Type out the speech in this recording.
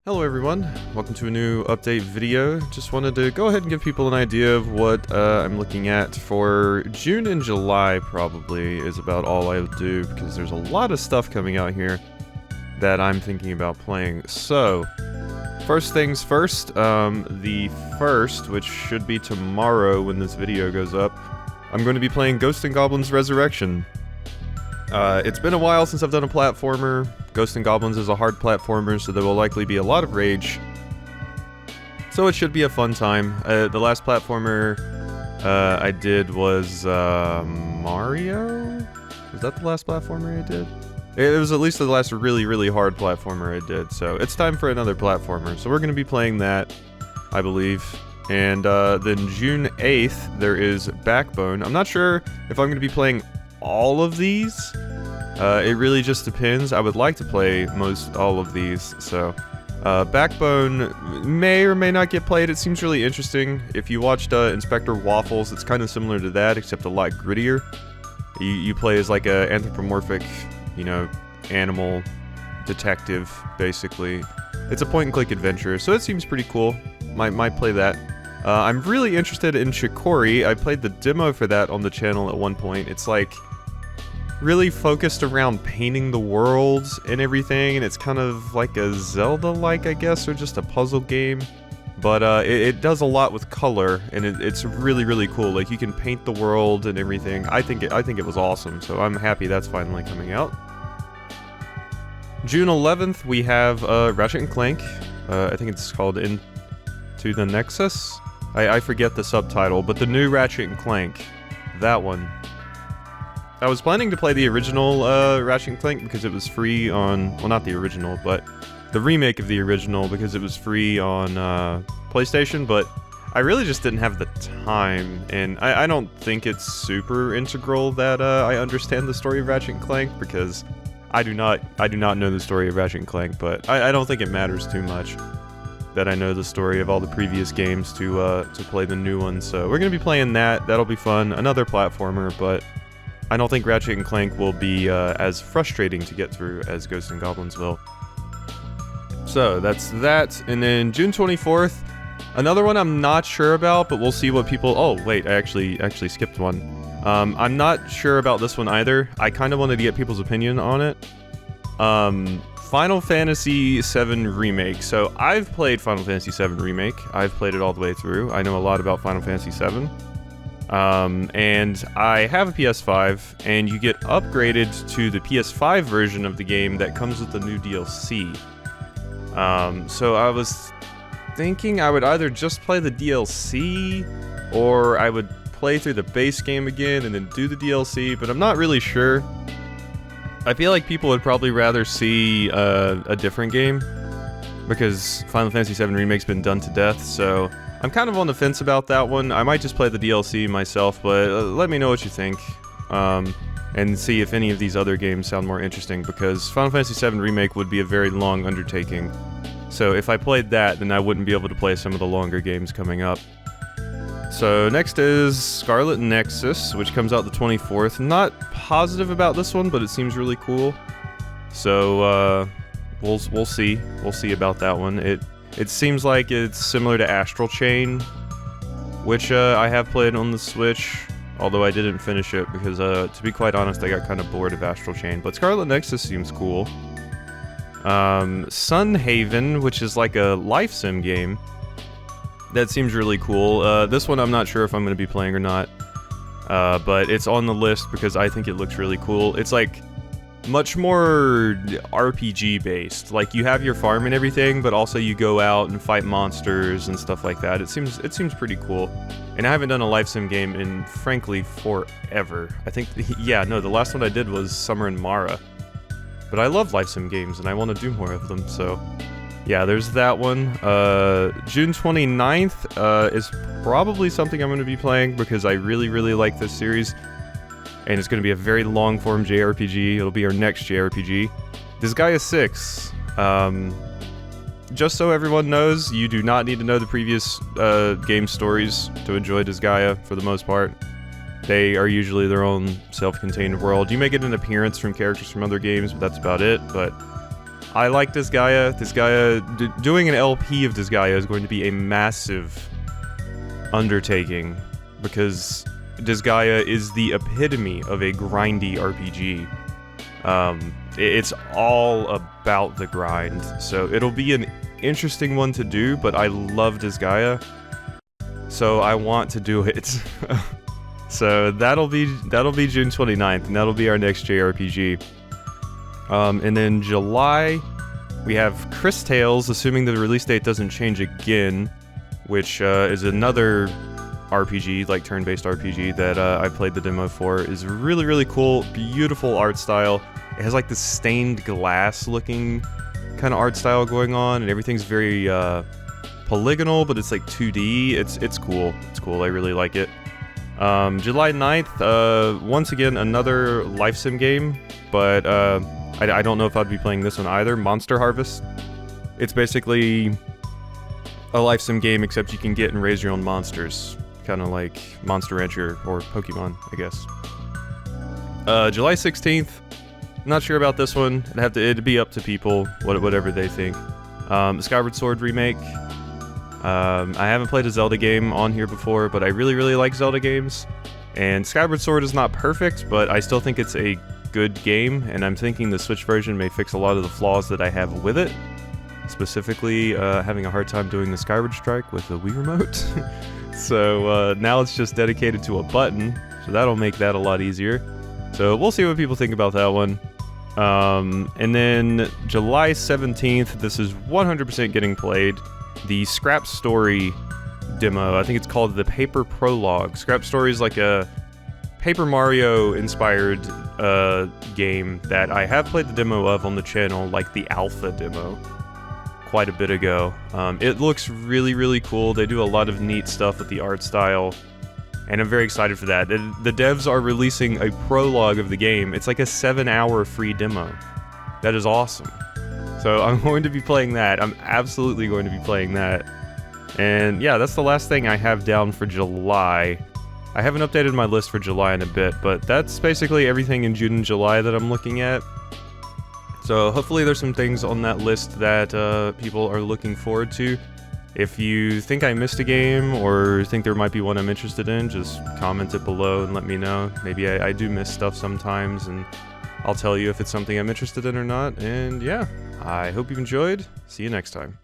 Hello everyone, welcome to a new update video. Just wanted to go ahead and give people an idea of what I'm looking at for June and July. Probably is about all I would do because there's a lot of stuff coming out here that I'm thinking about playing. So, first things first, the first, which should be tomorrow when this video goes up, I'm going to be playing Ghosts and Goblins Resurrection. It's been a while since I've done a platformer. Ghosts and Goblins is a hard platformer, so there will likely be a lot of rage. So it should be a fun time. The last platformer I did was Mario? Was that the last platformer I did? It was at least the last really hard platformer I did, so it's time for another platformer. So we're going to be playing that, I believe. And then June 8th, there is Backbone. I'm not sure if I'm going to be playing all of these. It really just depends. I would like to play all of these, so Backbone may or may not get played. It seems really interesting. If you watched Inspector Waffles, it's kind of similar to that, except a lot grittier. You play as like a anthropomorphic, animal detective, basically. It's a point-and-click adventure, so it seems pretty cool. Might play that. I'm really interested in Shikori. I played the demo for that on the channel at one point. It's like really focused around painting the world and everything, and it's kind of like a Zelda-like, I guess, or just a puzzle game. But it does a lot with color, and it's really cool. Like, you can paint the world and everything. I think it was awesome, so I'm happy that's finally coming out. June 11th, we have Ratchet and Clank. I think it's called Into the Nexus. I forget the subtitle, but the new Ratchet and Clank, that one. I was planning to play the original Ratchet and Clank because it was free on, well, not the original, but the remake of the original because it was free on PlayStation, but I really just didn't have the time, and I don't think it's super integral that I understand the story of Ratchet and Clank, because I do not know the story of Ratchet and Clank, but I don't think it matters too much that I know the story of all the previous games to play the new one. So we're gonna be playing that. That'll be fun. Another platformer, but I don't think Ratchet and Clank will be as frustrating to get through as Ghosts and Goblins will. So that's that. And then June 24th, another one I'm not sure about, but we'll see what people. Oh wait, I actually skipped one. I'm not sure about this one either. I kind of wanted to get people's opinion on it. Final Fantasy VII Remake. So I've played Final Fantasy VII Remake. I've played it all the way through. I know a lot about Final Fantasy VII. And I have a PS5, and you get upgraded to the PS5 version of the game that comes with the new DLC. So I was thinking I would either just play the DLC, or I would play through the base game again and then do the DLC, but I'm not really sure. I feel like people would probably rather see a different game, because Final Fantasy VII Remake's been done to death, so I'm kind of on the fence about that one. I might just play the DLC myself, but let me know what you think, and see if any of these other games sound more interesting, because Final Fantasy VII Remake would be a very long undertaking. So if I played that, then I wouldn't be able to play some of the longer games coming up. So next is Scarlet Nexus, which comes out the 24th. Not positive about this one, but it seems really cool. So we'll see. We'll see about that one. It seems like it's similar to Astral Chain, which I have played on the Switch, although I didn't finish it because, to be quite honest, I got kind of bored of Astral Chain. But Scarlet Nexus seems cool. Sun Haven, which is like a life sim game. That seems really cool. This one I'm not sure if I'm going to be playing or not, but it's on the list because I think it looks really cool. It's like much more RPG based. Like, you have your farm and everything, but also you go out and fight monsters and stuff like that. It seems pretty cool. And I haven't done a life sim game in, frankly, forever. I think, yeah, no, the last one I did was Summer in Mara. But I love life sim games and I want to do more of them, so yeah, there's that one. June 29th is probably something I'm going to be playing because I really like this series. And it's going to be a very long-form JRPG. It'll be our next JRPG. Disgaea 6. Just so everyone knows, you do not need to know the previous game stories to enjoy Disgaea, for the most part. They are usually their own self-contained world. You may get an appearance from characters from other games, but that's about it. But I like Disgaea. Doing an LP of Disgaea is going to be a massive undertaking, because Disgaea is the epitome of a grindy RPG. It's all about the grind, so it'll be an interesting one to do, but I love Disgaea, so I want to do it. So that'll be June 29th, and that'll be our next JRPG. And then July, we have Chris Tales, assuming the release date doesn't change again, which is another RPG, like turn-based RPG, that I played the demo for. Is really, really cool, beautiful art style. It has like this stained glass looking kind of art style going on, and everything's very polygonal, but it's like 2D. It's cool. It's cool. I really like it. July 9th, once again, another life sim game, but I don't know if I'd be playing this one either. Monster Harvest. It's basically a life sim game, except you can get and raise your own monsters. Kind of like Monster Rancher or Pokemon, I guess. July 16th. Not sure about this one. It'd be up to people, whatever they think. Skyward Sword Remake. I haven't played a Zelda game on here before, but I really, really like Zelda games. And Skyward Sword is not perfect, but I still think it's a good game, and I'm thinking the Switch version may fix a lot of the flaws that I have with it. Specifically, having a hard time doing the Skyward Strike with the Wii Remote. So now it's just dedicated to a button, so that'll make that a lot easier. So we'll see what people think about that one. And then July 17th, this is 100% getting played. The Scrap Story demo, I think it's called the Paper Prologue. Scrap Story is like a Paper Mario inspired game that I have played the demo of on the channel, like the alpha demo, quite a bit ago. It looks really, really cool. They do a lot of neat stuff with the art style, and I'm very excited for that. The devs are releasing a prologue of the game. It's like a 7-hour free demo. That is awesome. So I'm going to be playing that. I'm absolutely going to be playing that. And yeah, that's the last thing I have down for July. I haven't updated my list for July in a bit, but that's basically everything in June and July that I'm looking at. So hopefully there's some things on that list that people are looking forward to. If you think I missed a game or think there might be one I'm interested in, just comment it below and let me know. Maybe I do miss stuff sometimes, and I'll tell you if it's something I'm interested in or not. And yeah, I hope you've enjoyed. See you next time.